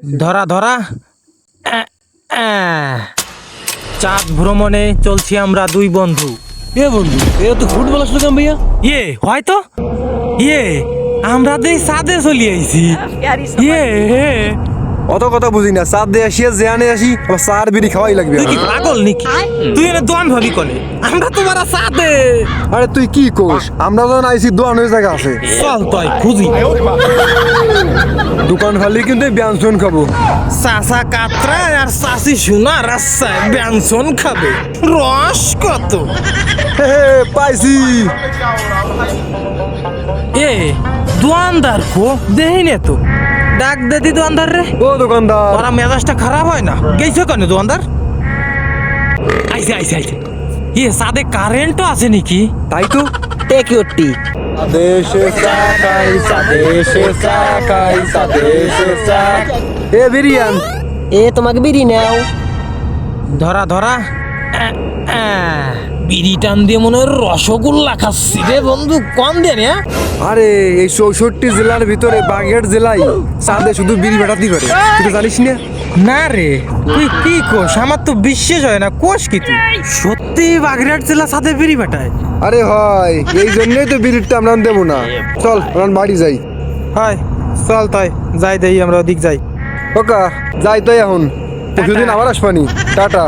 ধরা ধরা চাঁদ ভ্রমণে চলছি আমরা দুই বন্ধু। এ বন্ধু এ তো ফুটবল আসলো কেন ভাইয়া? হয়তো আমরা দেই চাঁদে চলি আইছি। অত কথা বুঝি না, চাঁদ দিয়ে আসি জেয়ানে আসি আবার চার বিড়ি খাওয়াই লাগবে। তুই কি পাগল নাকি? তুই এনে দোয়ান ভাবি কনে? আমরা তোমার চাঁদে। আরে তুই কি কোষ? আমরা যখন আইসি দোয়ানের জায়গা আছে, চল তাই খুঁজি। দোকান খালি কিন্তু ব্যঞ্জন খাবো। চাচা কাতরা আর চাচি সোনা রাস্তায় ব্যঞ্জন খাবে। রস কত হে হে, পাইছি। দোয়ানদার কো দেহি নে তো। ডাক দেদি দোয়ানদার রে। ও দোকানদার, ওরা মেজাজটা খারাপ হয় না? গেছো কেন দোয়ানদার? আইছে আইছে আইছে। সাদে কারেন্টও আছে নাকি? তাই তো। টেকিওটি দেশে চাকাই দেশে চাকাই দেশে চাক। এ বিরিয়ান, এ তোমাকে বিড়ি নাও। ধরা ধরা বিড়ি টান দিয়ে মনে হয় রসগোল্লা খাচ্ছি রে বন্ধু। কম দে না। আরে এই 64 জেলার ভিতরে বাগেরহাট জেলায় চাঁদে শুধু বিড়ি বেটাতেই পারে, তুই তো জানিস না? না রে, তুই কি কোষ? আমার তো বিশ্বাস হয় না। কোষ কি তুই? সত্যি বাগেরহাট জেলা সাথে বিড়ি বেটায়? আরে হয়, এই জন্যই তো বিড়িটা আমরা দেবো না। চল আমরা বাড়ি যাই। হয় চল তাই যাই দেই, আমরা ওদিক যাই। ওকা যাই তো এখন, পরশুদিন আবার আসবানি। টাটা।